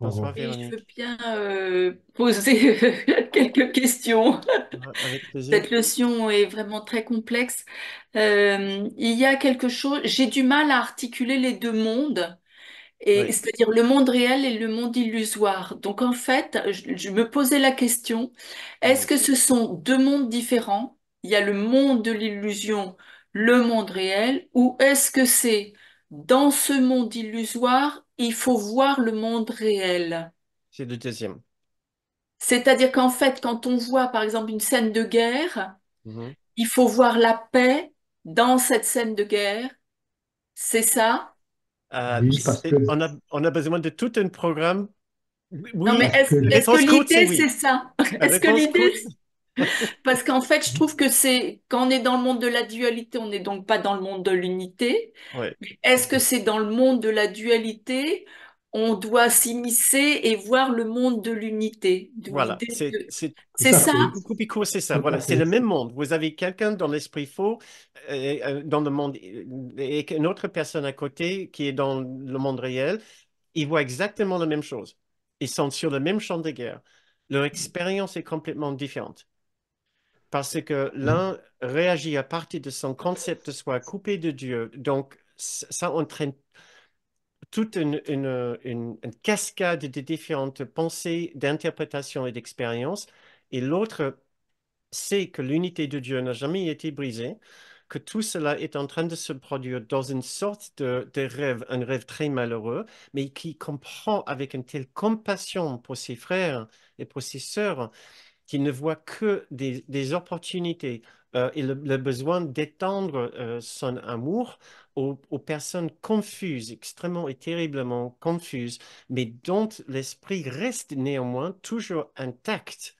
Bonsoir Oui, je veux Véronique. bien poser quelques questions. Avec plaisir. Cette leçon est vraiment très complexe. Il y a quelque chose, j'ai du mal à articuler les deux mondes, et Oui, c'est-à-dire le monde réel et le monde illusoire. Donc en fait, je me posais la question, est-ce oui. que ce sont deux mondes différents? Il y a le monde de l'illusion, le monde réel, ou est-ce que c'est dans ce monde illusoire, il faut voir le monde réel? C'est le deuxième. C'est-à-dire qu'en fait, quand on voit par exemple une scène de guerre, Mhm. il faut voir la paix dans cette scène de guerre. C'est ça? Euh, Oui, parce que, on a besoin de tout un programme. Oui, Non, mais oui. parce que, est-ce que Réponse courte, c'est l'idée, c'est oui. ça? La Est-ce que réponse l'idée, courte, parce qu'en fait, je trouve que c'est, quand on est dans le monde de la dualité, on n'est donc pas dans le monde de l'unité. oui. Est-ce que c'est dans le monde de la dualité, on doit s'immiscer et voir le monde de l'unité? Voilà. C'est tout C'est à ça? fait, beaucoup plus court, c'est ça. tout à Voilà. C'est le fait. même monde. Vous avez quelqu'un dans l'esprit faux, dans le monde, et une autre personne à côté qui est dans le monde réel. Ils voient exactement la même chose. Ils sont sur le même champ de guerre. Leur expérience est complètement différente. Parce que l'un réagit à partir de son concept de soi coupé de Dieu. Donc, ça entraîne toute une cascade de différentes pensées, d'interprétations et d'expériences. Et l'autre sait que l'unité de Dieu n'a jamais été brisée, que tout cela est en train de se produire dans une sorte de rêve, un rêve très malheureux, mais qui comprend avec une telle compassion pour ses frères et pour ses sœurs qui ne voit que des opportunités et le besoin d'étendre son amour aux personnes confuses, extrêmement et terriblement confuses, mais dont l'esprit reste néanmoins toujours intact.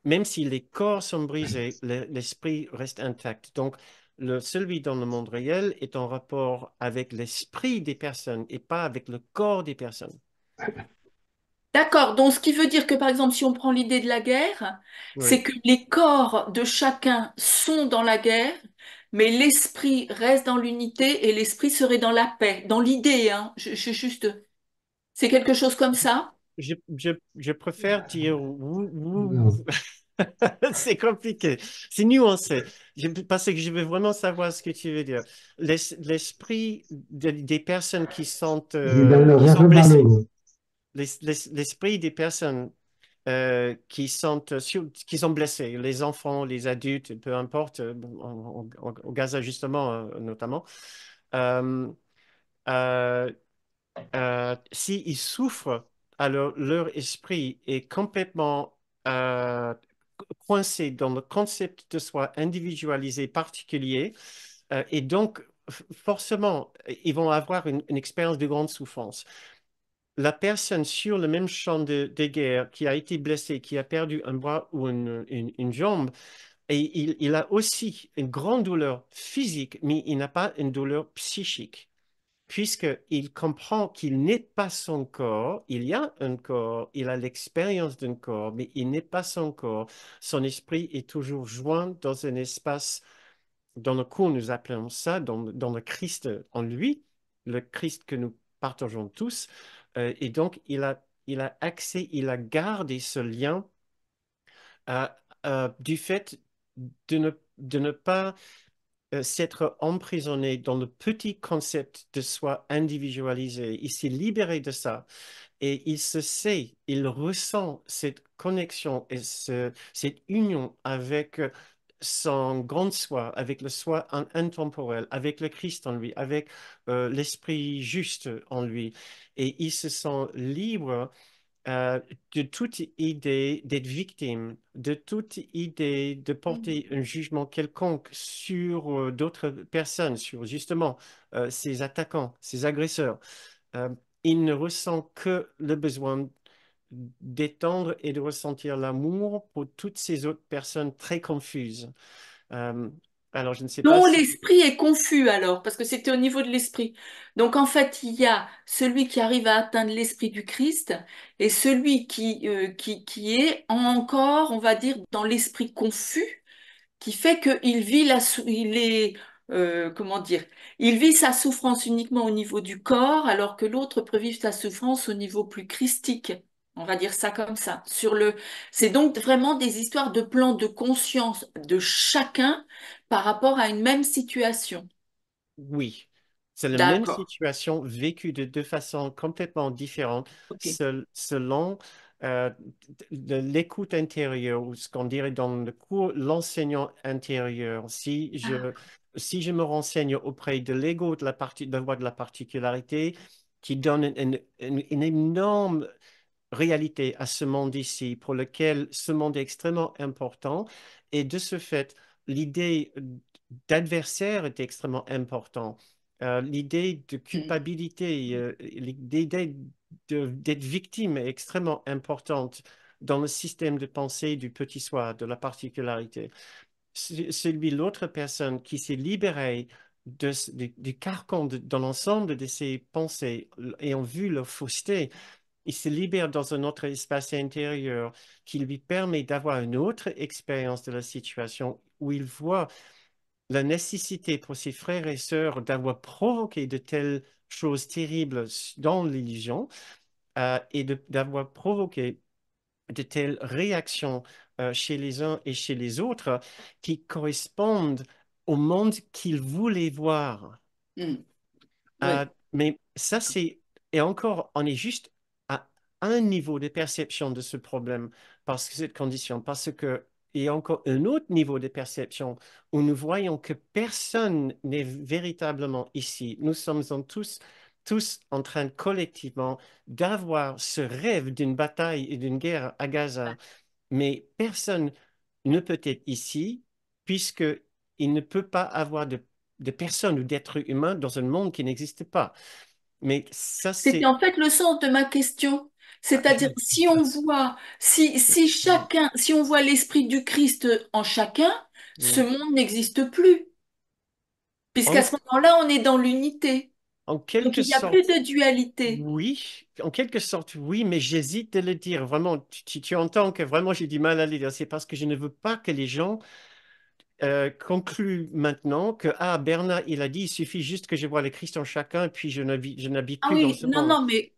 Même si les corps sont brisés, l'esprit reste intact. Donc, celui dans le monde réel est en rapport avec l'esprit des personnes et pas avec le corps des personnes. D'accord. Donc, ce qui veut dire que, par exemple, si on prend l'idée de la guerre, c'est Oui, que les corps de chacun sont dans la guerre, mais l'esprit reste dans l'unité et l'esprit serait dans la paix. Dans l'idée, hein. Juste, c'est quelque chose comme ça? je préfère dire Non. c'est compliqué, c'est nuancé. Parce que je veux vraiment savoir ce que tu veux dire. L'esprit des personnes Il est dans le qui sont rêve blessées, malheureux. l'esprit des personnes qui sont blessées, les enfants, les adultes, peu importe, au Gaza justement, notamment. Euh, euh, S'ils souffrent, alors leur esprit est complètement coincé dans le concept de soi individualisé particulier, et donc forcément, ils vont avoir une expérience de grande souffrance. La personne sur le même champ de guerre qui a été blessée, qui a perdu un bras ou une jambe, et il a aussi une grande douleur physique, mais il n'a pas une douleur psychique puisqu'il comprend qu'il n'est pas son corps, il y a un corps, il a l'expérience d'un corps, mais il n'est pas son corps. Son esprit est toujours joint dans un espace dans le cours, nous appelons ça, dans le Christ en lui, le Christ que nous partageons tous. Et donc, il a accès, il a gardé ce lien euh, du fait de ne pas s'être emprisonné dans le petit concept de soi individualisé. Il s'est libéré de ça et il se sait, il ressent cette connexion et cette union avec son grand soi, avec le soi intemporel, avec le Christ en lui, avec l'esprit juste en lui. Et il se sent libre euh, de toute idée d'être victime, de toute idée de porter un jugement quelconque sur d'autres personnes, sur justement ses attaquants, ses agresseurs. Euh, il ne ressent que le besoin d'étendre et de ressentir l'amour pour toutes ces autres personnes très confuses. Euh, alors, je ne sais pas Non, si... l'esprit est confus alors, parce que c'était au niveau de l'esprit. Donc en fait, il y a celui qui arrive à atteindre l'esprit du Christ et celui qui est encore, on va dire, dans l'esprit confus, qui fait qu'il vit il est, comment dire, il vit sa souffrance uniquement au niveau du corps, alors que l'autre peut vivre sa souffrance au niveau plus christique. On va dire ça comme ça. C'est donc vraiment des histoires de plans de conscience de chacun par rapport à une même situation. Oui, c'est la même D'accord. situation vécue de deux façons complètement différentes Ok. selon de l'écoute intérieure ou ce qu'on dirait dans le cours, l'enseignant intérieur. Ah, Si je me renseigne auprès de l'ego de la voie de la particularité, qui donne une énorme réalité à ce monde ici, pour lequel ce monde est extrêmement important. Et de ce fait, l'idée d'adversaire est extrêmement importante. L'idée de hmm, culpabilité, l'idée d'être victime est extrêmement importante dans le système de pensée du petit soi, de la particularité. L'autre personne qui s'est libérée du carcan dans l'ensemble de ses pensées, ayant vu leur fausseté, il se libère dans un autre espace intérieur qui lui permet d'avoir une autre expérience de la situation où il voit la nécessité pour ses frères et sœurs d'avoir provoqué de telles choses terribles dans l'illusion et d'avoir provoqué de telles réactions chez les uns et chez les autres qui correspondent au monde qu'il voulait voir. hmm. Euh, Oui. mais ça, et encore, on est juste à un niveau de perception de ce problème, parce que cette condition, parce que il y a encore un autre niveau de perception où nous voyons que personne n'est véritablement ici. Nous sommes tous en train collectivement d'avoir ce rêve d'une bataille et d'une guerre à Gaza, mais personne ne peut être ici puisque il ne peut pas avoir de personnes ou d'êtres humains dans un monde qui n'existe pas. Mais ça, C'était c'est... en fait le sens de ma question. Je C'est-à-dire, ne sais si pas. on voit, si chacun, si on voit l'esprit du Christ en chacun, ce Oui. monde n'existe plus. Puisqu'à En, ce moment-là, on est dans l'unité. en Donc, quelque il n'y a plus sorte, de dualité. oui. En quelque sorte, oui, mais j'hésite de le dire. Vraiment, tu entends que vraiment j'ai du mal à le dire. C'est parce que je ne veux pas que les gens concluent maintenant que, ah, Bernard, il a dit, il suffit juste que je vois le Christ en chacun, puis je n'habite Ah plus dans oui, ce non, monde. non, mais